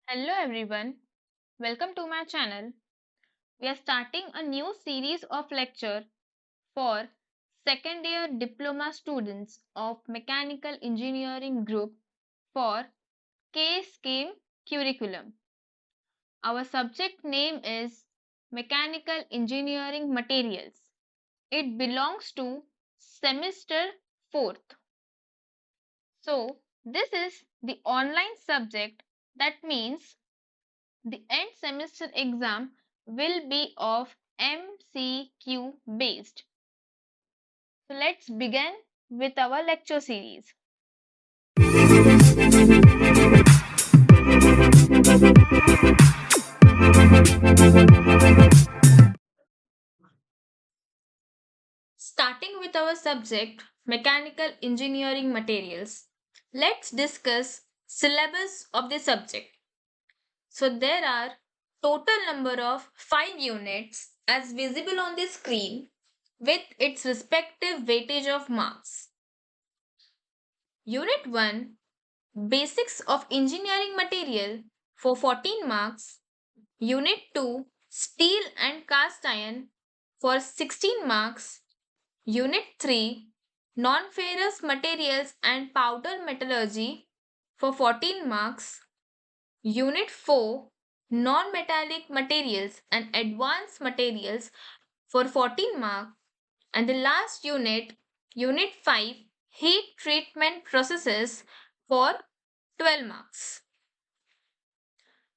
Hello everyone, welcome to my channel. We are starting a new series of lecture for second year diploma students of Mechanical Engineering group for K scheme curriculum. Our subject name is Mechanical Engineering Materials. It belongs to semester 4th. So, this is the online subject. That means the end semester exam will be of MCQ based. So let's begin with our lecture series. Starting with our subject Mechanical Engineering Materials, let's discuss syllabus of the subject. So there are total number of 5 units as visible on the screen with its respective weightage of marks. Unit 1, Basics of Engineering Material for 14 marks. Unit 2, Steel and Cast Iron for 16 marks. Unit 3, Non-ferrous Materials and Powder Metallurgy for 14 marks. Unit 4, Non-metallic Materials and Advanced Materials for 14 marks. And the last unit, Unit 5, Heat Treatment Processes for 12 marks.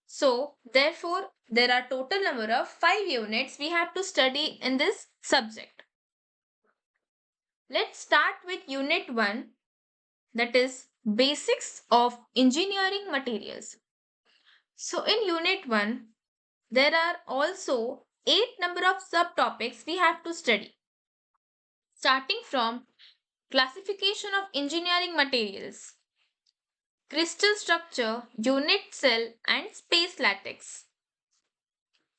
So, therefore, there are total number of 5 units we have to study in this subject. Let's start with Unit 1, that is Basics of Engineering Materials. So, in Unit 1, there are also 8 number of subtopics we have to study. Starting from Classification of Engineering Materials, Crystal Structure, Unit Cell and Space Lattice,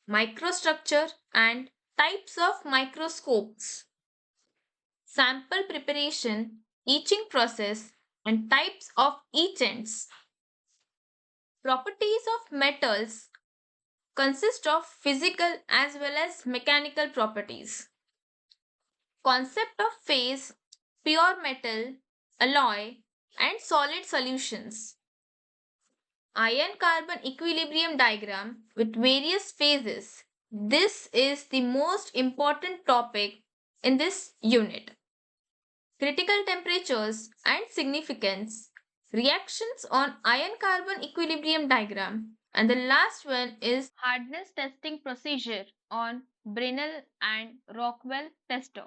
Microstructure and Types of Microscopes, Sample Preparation, Etching Process and Types of Etchants. Properties of metals consist of physical as well as mechanical properties. Concept of phase, pure metal, alloy and solid solutions. Iron carbon equilibrium diagram with various phases. This is the most important topic in this unit. Critical temperatures and significance. Reactions on iron carbon equilibrium diagram. And the last one is hardness testing procedure on Brinell and Rockwell tester.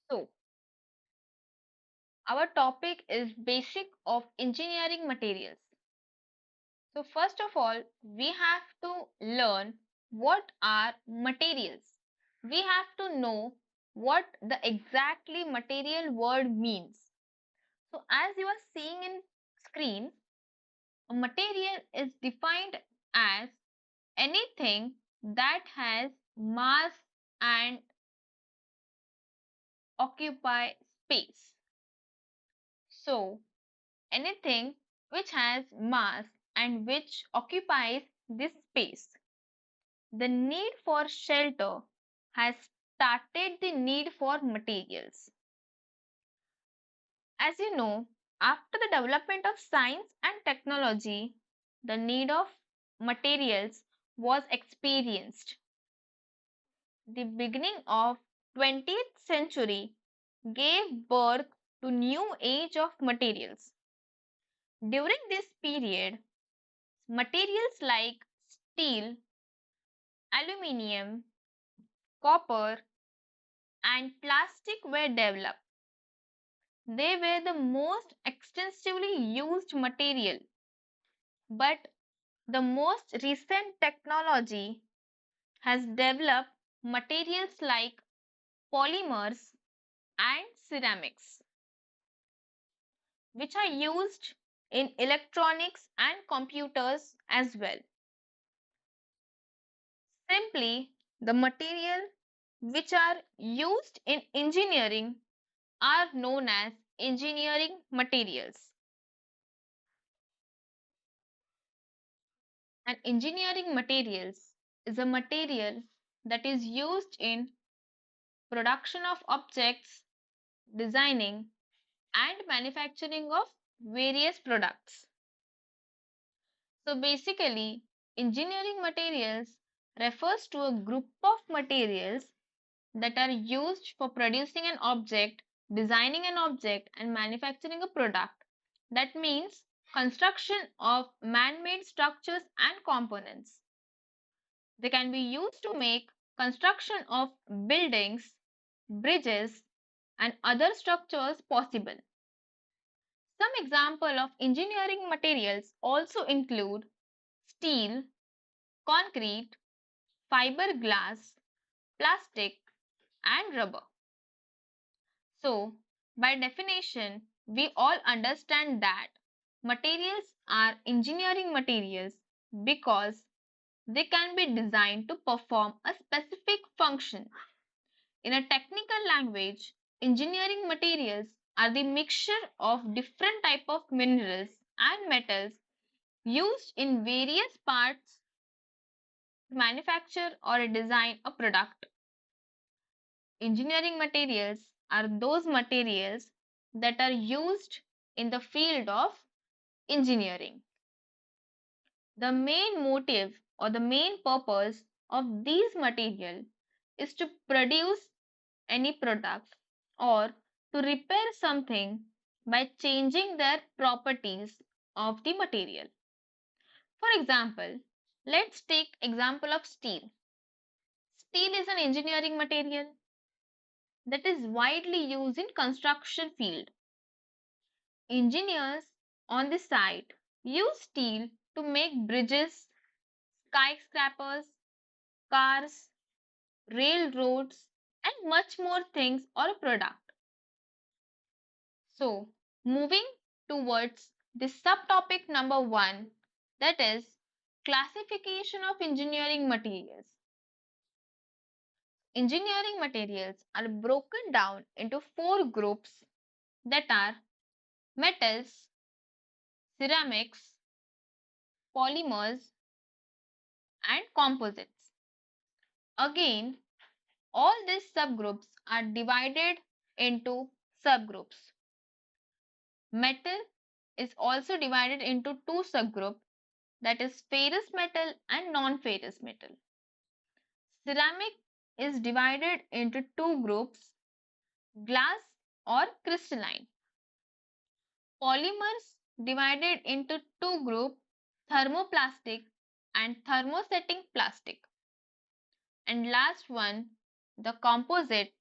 So, our topic is basic of engineering materials. So first of all, we have to learn what are materials. We have to know what the exactly material word means. So as you are seeing in screen, a material is defined as anything that has mass and occupy space. So anything which has mass and which occupies this space. The need for shelter has started the need for materials. As you know, after the development of science and technology, the need of materials was experienced. The beginning of 20th century gave birth to new age of materials. During this period, materials like steel, aluminium, copper, and plastic were developed. They were the most extensively used material, but the most recent technology has developed materials like polymers and ceramics, which are used in electronics and computers as well. Simply, the material which are used in engineering are known as engineering materials. And engineering materials is a material that is used in production of objects, designing, and manufacturing of various products. So basically, engineering materials refers to a group of materials that are used for producing an object, designing an object, and manufacturing a product. That means construction of man made structures and components. They can be used to make construction of buildings, bridges, and other structures possible. Some example of engineering materials also include steel, concrete, fiberglass, plastic, and rubber. So, by definition, we all understand that materials are engineering materials because they can be designed to perform a specific function. In a technical language, engineering materials are the mixture of different type of minerals and metals used in various parts to manufacture or design a product. Engineering materials are those materials that are used in the field of engineering. The main motive or the main purpose of these materials is to produce any product or to repair something by changing their properties of the material. For example, let's take example of steel. Steel is an engineering material that is widely used in construction field. Engineers on the site use steel to make bridges, skyscrapers, cars, railroads, and much more things or a product. So, moving towards the subtopic number 1, that is classification of engineering materials. Engineering materials are broken down into 4 groups that are metals, ceramics, polymers, and composites. Again, all these subgroups are divided into subgroups. Metal is also divided into 2 subgroups, that is ferrous metal and non-ferrous metal. Ceramic is divided into 2 groups, glass or crystalline. Polymers divided into 2 groups, thermoplastic and thermosetting plastic. And last one, the composite,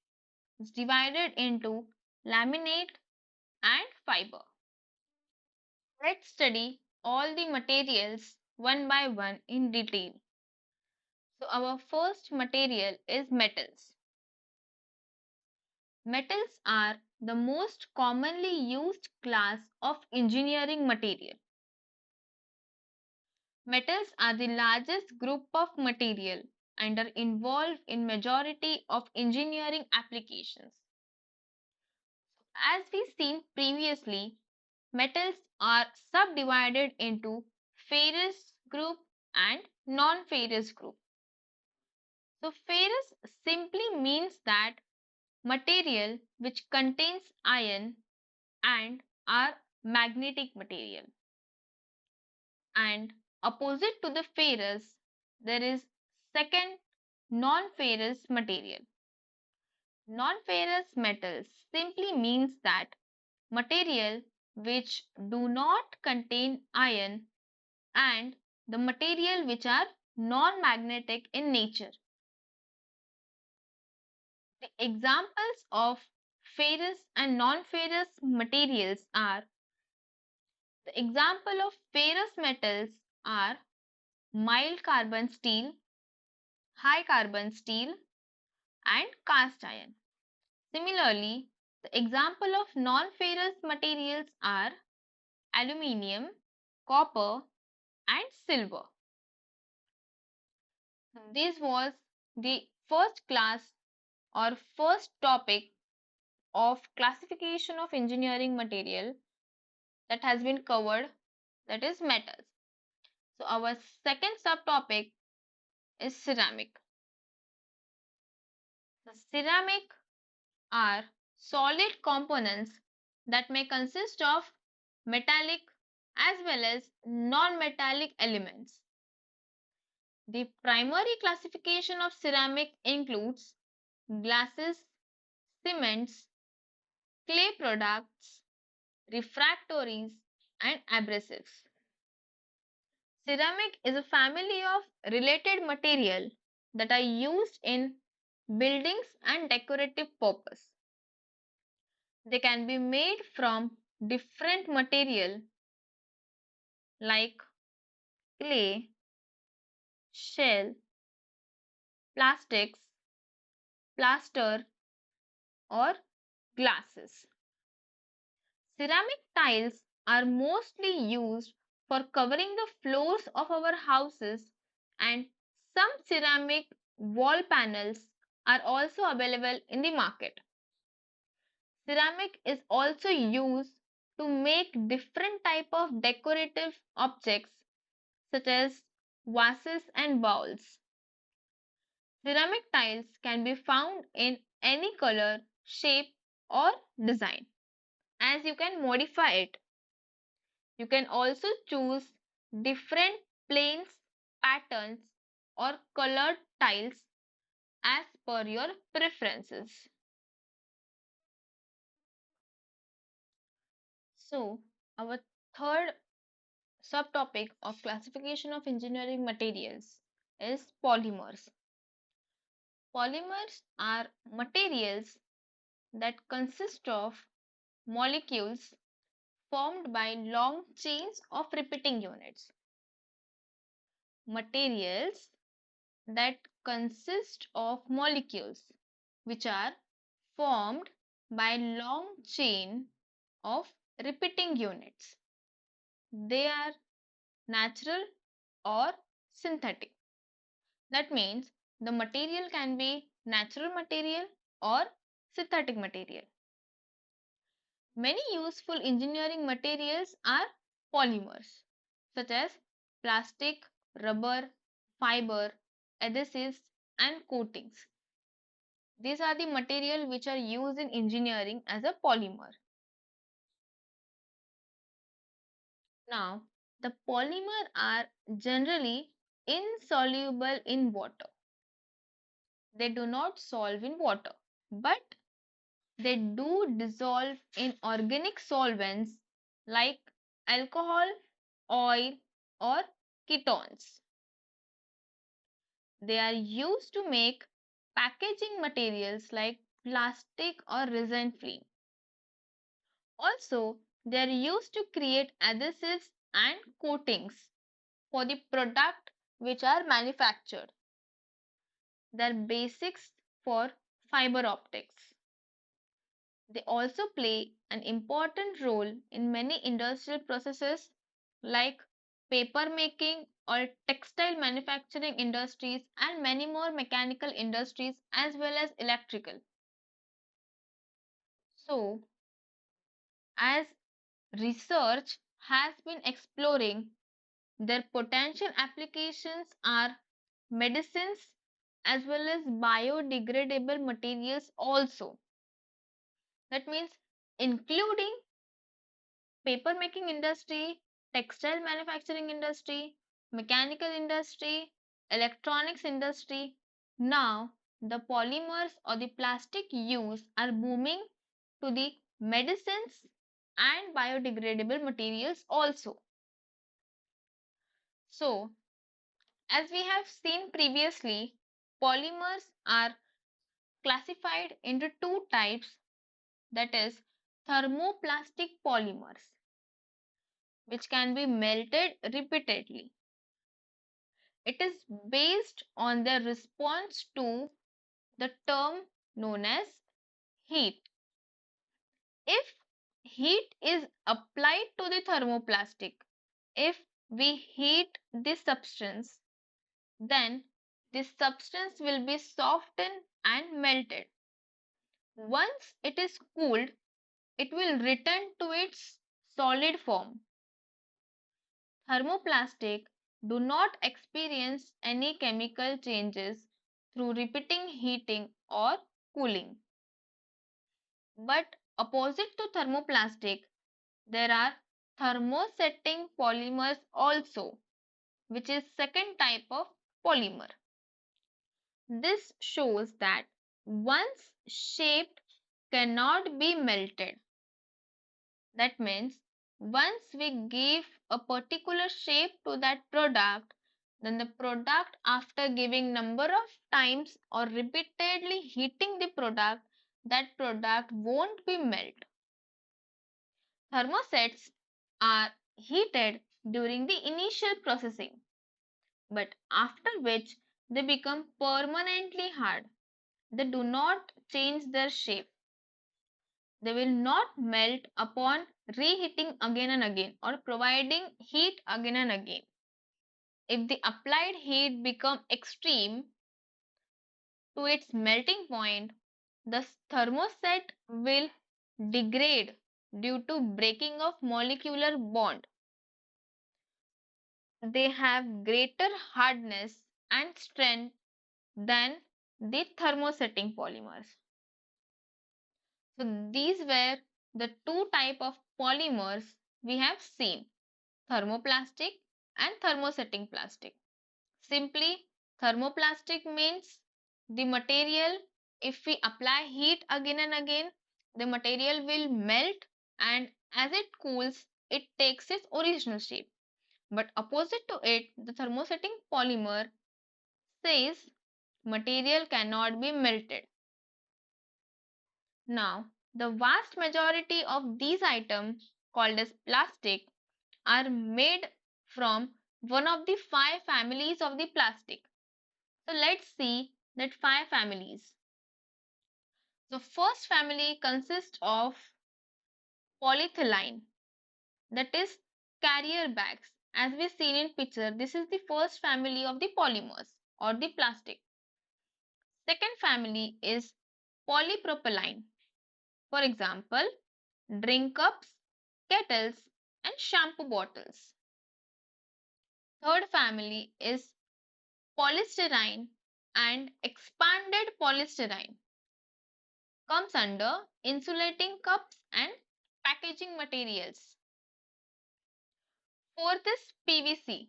is divided into laminate and fiber. Let's study all the materials one by one in detail. So our first material is metals. Metals are the most commonly used class of engineering material. Metals are the largest group of material and are involved in majority of engineering applications. As we seen previously, metals are subdivided into ferrous group and non-ferrous group. So ferrous simply means that material which contains iron and are magnetic material. And opposite to the ferrous, there is second non-ferrous material. Non-ferrous metals simply means that material which do not contain iron and the material which are non-magnetic in nature. The examples of ferrous and non-ferrous materials are the example of ferrous metals are mild carbon steel, high carbon steel, and cast iron. Similarly, the example of non-ferrous materials are aluminium, copper, and silver. This was the first class or first topic of classification of engineering material that has been covered, that is metals. So our second subtopic is ceramic. The ceramic are solid components that may consist of metallic as well as non-metallic elements. The primary classification of ceramic includes glasses, cements, clay products, refractories, and abrasives. Ceramic is a family of related material that are used in buildings and decorative purpose. They can be made from different material like clay, shell, plastics, plaster, or glasses. Ceramic tiles are mostly used for covering the floors of our houses, and some ceramic wall panels are also available in the market. Ceramic is also used to make different type of decorative objects such as vases and bowls. Ceramic tiles can be found in any color, shape, or design, as you can modify it. You can also choose different planes, patterns, or colored tiles as per your preferences. So, our third subtopic of classification of engineering materials is polymers. Polymers are materials that consist of molecules formed by long chains of repeating units. Materials that consist of molecules which are formed by long chain of repeating units. They are natural or synthetic. That means the material can be natural material or synthetic material. Many useful engineering materials are polymers, such as plastic, rubber, fiber, adhesives, and coatings. These are the material which are used in engineering as a polymer. Now, the polymer are generally insoluble in water. They do not solve in water, but they do dissolve in organic solvents like alcohol, oil, or ketones. They are used to make packaging materials like plastic or resin film. Also, they are used to create adhesives and coatings for the product which are manufactured. They are basics for fiber optics. They also play an important role in many industrial processes like paper making or textile manufacturing industries and many more mechanical industries as well as electrical. So, as research has been exploring, their potential applications are medicines as well as biodegradable materials also. That means including paper making industry, textile manufacturing industry, mechanical industry, electronics industry. Now, the polymers or the plastic use are booming to the medicines and biodegradable materials also. So, as we have seen previously, polymers are classified into two types, that is thermoplastic polymers, which can be melted repeatedly. It is based on their response to the term known as heat. If heat is applied to the thermoplastic, if we heat this substance, then this substance will be softened and melted. Once it is cooled, it will return to its solid form. Thermoplastic do not experience any chemical changes through repeating heating or cooling. But opposite to thermoplastic, there are thermosetting polymers also, which is second type of polymer. This shows that once shaped cannot be melted. That means once we give a particular shape to that product, then the product, after giving number of times or repeatedly heating the product, that product won't be melt. Thermosets are heated during the initial processing, but after which they become permanently hard. They do not change their shape. They will not melt upon reheating again and again or providing heat again and again. If the applied heat become extreme to its melting point, the thermoset will degrade due to breaking of molecular bond. They have greater hardness and strength than the thermosetting polymers. So these were the two type of polymers we have seen: thermoplastic and thermosetting plastic. Simply, thermoplastic means the material, if we apply heat again and again, the material will melt, and as it cools, it takes its original shape. But opposite to it, the thermosetting polymer says material cannot be melted. Now, the vast majority of these items called as plastic are made from one of the five families of the plastic. So let's see that five families. The first family consists of polyethylene, that is carrier bags. As we seen in picture, this is the first family of the polymers or the plastic. Second family is polypropylene. For example, drink cups, kettles, and shampoo bottles. Third family is polystyrene and expanded polystyrene. Comes under insulating cups and packaging materials. Fourth is PVC.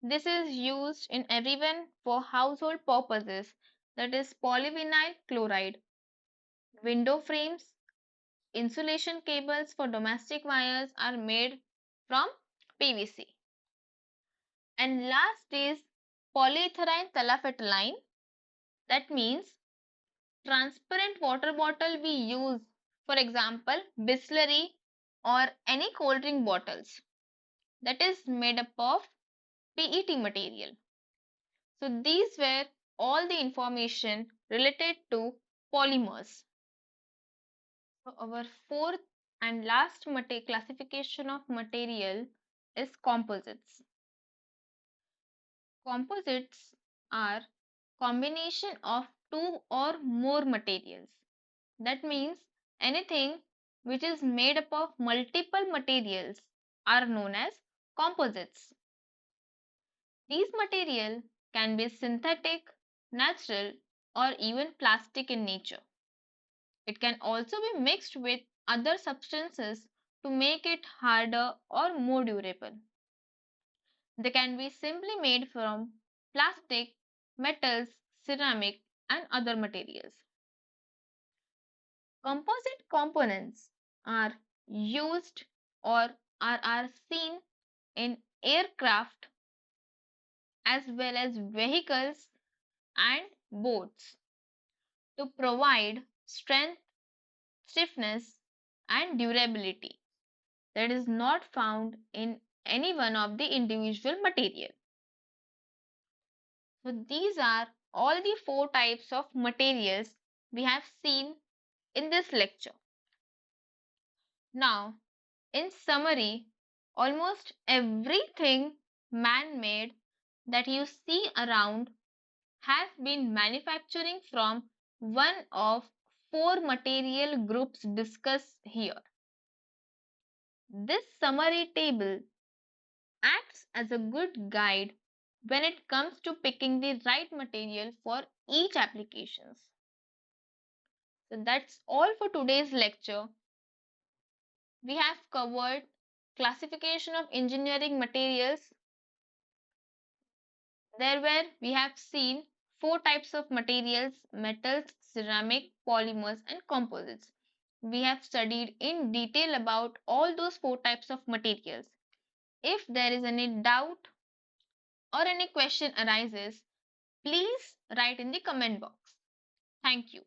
This is used in everyone for household purposes, that is polyvinyl chloride. Window frames, insulation cables for domestic wires are made from PVC. And last is polyethylene terephthalate. That means transparent water bottle we use, for example Bisleri or any cold drink bottles, that is made up of PET material. So these were all the information related to polymers. So our fourth and last classification of material is composites. Composites are combination of two or more materials. That means anything which is made up of multiple materials are known as composites. These materials can be synthetic, natural, or even plastic in nature. It can also be mixed with other substances to make it harder or more durable. They can be simply made from plastic, metals, ceramic, and other materials. Composite components are used or are seen in aircraft as well as vehicles and boats to provide strength, stiffness, and durability that is not found in any one of the individual material. So these are all the four types of materials we have seen in this lecture. Now, in summary, almost everything man-made that you see around has been manufacturing from one of 4 material groups discussed here. This summary table acts as a good guide when it comes to picking the right material for each applications. So that's all for today's lecture. We have covered classification of engineering materials. There where we have seen 4 types of materials: metals, ceramic, polymers and composites. We have studied in detail about all those 4 types of materials. If there is any doubt or any question arises, please write in the comment box. Thank you.